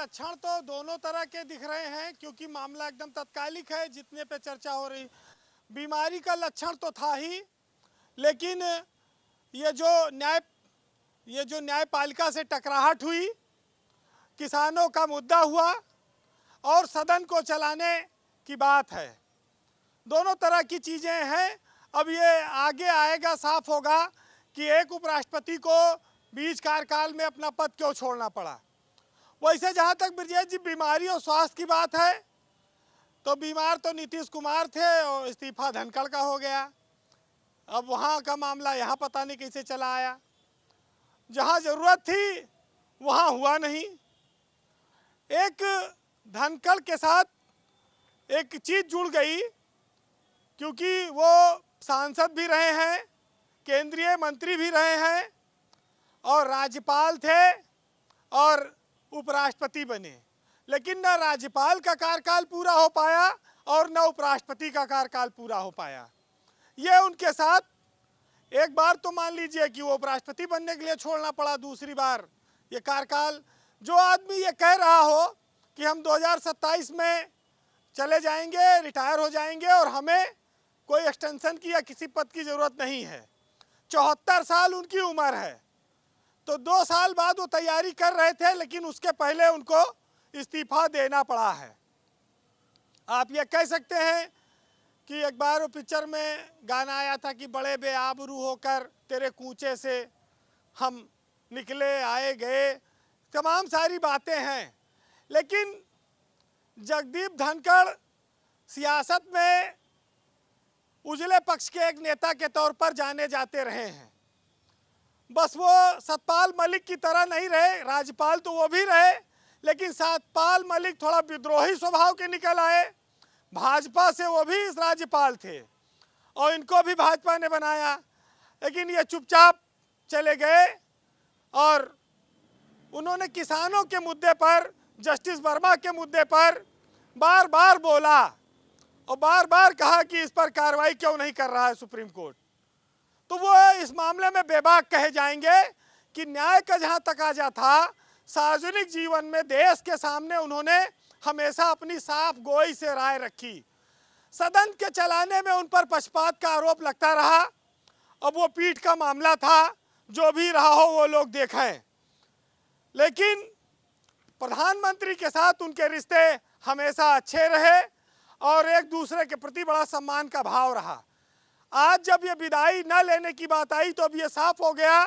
लक्षण तो दोनों तरह के दिख रहे हैं, क्योंकि मामला एकदम तत्कालिक है जितने पे चर्चा हो रही। बीमारी का लक्षण तो था ही, लेकिन ये जो न्यायपालिका से टकराहट हुई, किसानों का मुद्दा हुआ और सदन को चलाने की बात है, दोनों तरह की चीज़ें हैं। अब ये आगे आएगा, साफ होगा कि एक उपराष्ट्रपति को बीच कार्यकाल में अपना पद क्यों छोड़ना पड़ा। वैसे जहाँ तक ब्रजेश जी बीमारी और स्वास्थ्य की बात है, तो बीमार तो नीतीश कुमार थे और इस्तीफा धनखड़ का हो गया। अब वहाँ का मामला यहाँ पता नहीं कैसे चला आया। जहाँ ज़रूरत थी वहाँ हुआ नहीं। एक धनखड़ के साथ एक चीज़ जुड़ गई, क्योंकि वो सांसद भी रहे हैं, केंद्रीय मंत्री भी रहे हैं और राज्यपाल थे और उपराष्ट्रपति बने, लेकिन न राज्यपाल का कार्यकाल पूरा हो पाया और न उपराष्ट्रपति का कार्यकाल पूरा हो पाया। ये उनके साथ एक बार तो मान लीजिए कि वो उपराष्ट्रपति बनने के लिए छोड़ना पड़ा, दूसरी बार ये कार्यकाल। जो आदमी ये कह रहा हो कि हम 2027 में चले जाएंगे, रिटायर हो जाएंगे और हमें कोई एक्सटेंशन की या किसी पद की ज़रूरत नहीं है, 74 साल उनकी उम्र है, तो 2 साल बाद वो तैयारी कर रहे थे, लेकिन उसके पहले उनको इस्तीफा देना पड़ा है। आप ये कह सकते हैं कि एक बार वो पिक्चर में गाना आया था कि बड़े बेआबरू होकर तेरे कूचे से हम निकले आए गए, तमाम सारी बातें हैं। लेकिन जगदीप धनखड़ सियासत में उजले पक्ष के एक नेता के तौर पर जाने जाते रहे हैं। बस वो सतपाल मलिक की तरह नहीं रहे, राज्यपाल तो वो भी रहे, लेकिन सतपाल मलिक थोड़ा विद्रोही स्वभाव के निकल आए। भाजपा से वो भी राज्यपाल थे और इनको भी भाजपा ने बनाया, लेकिन ये चुपचाप चले गए और उन्होंने किसानों के मुद्दे पर, जस्टिस वर्मा के मुद्दे पर बार बार बोला और बार बार कहा कि इस पर कार्रवाई क्यों नहीं कर रहा है सुप्रीम कोर्ट। तो वो इस मामले में बेबाक कहे जाएंगे कि न्याय का जहाँ तकाजा था, सार्वजनिक जीवन में देश के सामने उन्होंने हमेशा अपनी साफ गोई से राय रखी। सदन के चलाने में उन पर पक्षपात का आरोप लगता रहा। अब वो पीठ का मामला था, जो भी रहा हो वो लोग देखें, लेकिन प्रधानमंत्री के साथ उनके रिश्ते हमेशा अच्छे रहे और एक दूसरे के प्रति बड़ा सम्मान का भाव रहा। आज जब ये विदाई न लेने की बात आई, तो अब ये साफ हो गया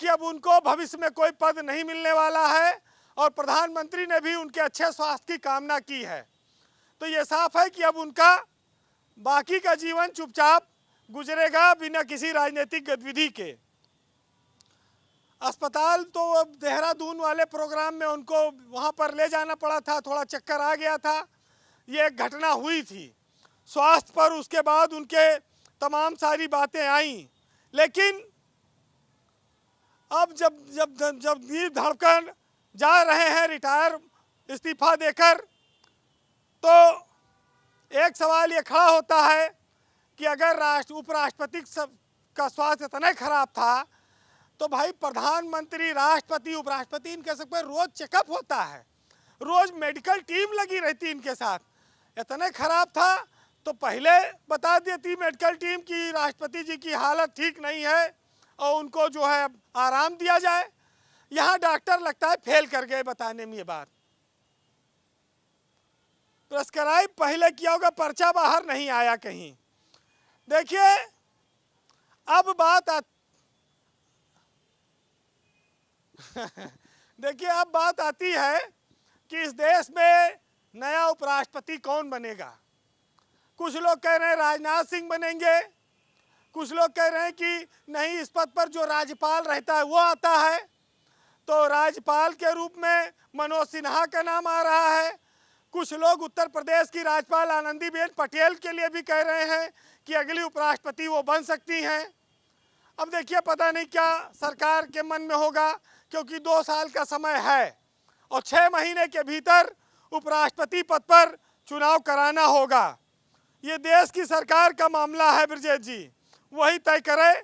कि अब उनको भविष्य में कोई पद नहीं मिलने वाला है और प्रधानमंत्री ने भी उनके अच्छे स्वास्थ्य की कामना की है। तो ये साफ है कि अब उनका बाकी का जीवन चुपचाप गुजरेगा, बिना किसी राजनीतिक गतिविधि के। अस्पताल तो अब देहरादून वाले प्रोग्राम में उनको वहाँ पर ले जाना पड़ा था, थोड़ा चक्कर आ गया था, ये एक घटना हुई थी। स्वास्थ्य पर उसके बाद उनके तमाम सारी बातें आईं, लेकिन अब जब जब जगदीप धनखड़ जा रहे हैं रिटायर इस्तीफा देकर, तो एक सवाल ये खड़ा होता है कि अगर उपराष्ट्रपति का स्वास्थ्य इतना खराब था, तो भाई प्रधानमंत्री, राष्ट्रपति, उपराष्ट्रपति, इनके सब पर रोज चेकअप होता है, रोज मेडिकल टीम लगी रहती इनके साथ। इतना खराब था तो पहले बता देती मेडिकल टीम की राष्ट्रपति जी की हालत ठीक नहीं है और उनको जो है आराम दिया जाए। यहाँ डॉक्टर लगता है फेल कर गए बताने में ये बात। प्रेस्क्राइब पहले किया होगा, पर्चा बाहर नहीं आया कहीं। देखिए अब बात आती है कि इस देश में नया उपराष्ट्रपति कौन बनेगा। कुछ लोग कह रहे हैं राजनाथ सिंह बनेंगे, कुछ लोग कह रहे हैं कि नहीं, इस पद पर जो राज्यपाल रहता है वो आता है, तो राज्यपाल के रूप में मनोज सिन्हा का नाम आ रहा है। कुछ लोग उत्तर प्रदेश की राज्यपाल आनंदीबेन पटेल के लिए भी कह रहे हैं कि अगली उपराष्ट्रपति वो बन सकती हैं। अब देखिए पता नहीं क्या सरकार के मन में होगा, क्योंकि 2 साल का समय है और 6 महीने के भीतर उपराष्ट्रपति पद पर चुनाव कराना होगा। ये देश की सरकार का मामला है ब्रजेश जी, वही तय करे।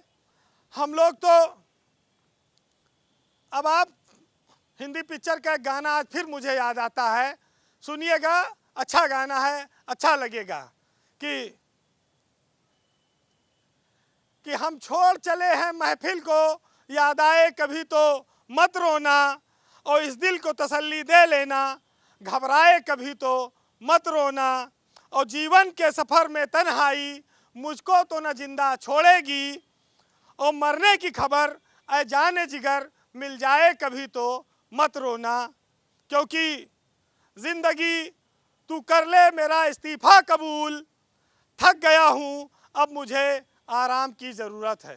हम लोग तो अब आप हिंदी पिक्चर का एक गाना आज फिर मुझे याद आता है, सुनिएगा, अच्छा गाना है, अच्छा लगेगा कि हम छोड़ चले हैं महफिल को, याद आए कभी तो मत रोना, और इस दिल को तसल्ली दे लेना, घबराए कभी तो मत रोना, और जीवन के सफ़र में तन्हाई मुझको तो न जिंदा छोड़ेगी, और मरने की खबर ऐ जाने जिगर मिल जाए कभी तो मत रोना, क्योंकि ज़िंदगी तू कर ले मेरा इस्तीफ़ा कबूल, थक गया हूँ अब मुझे आराम की ज़रूरत है।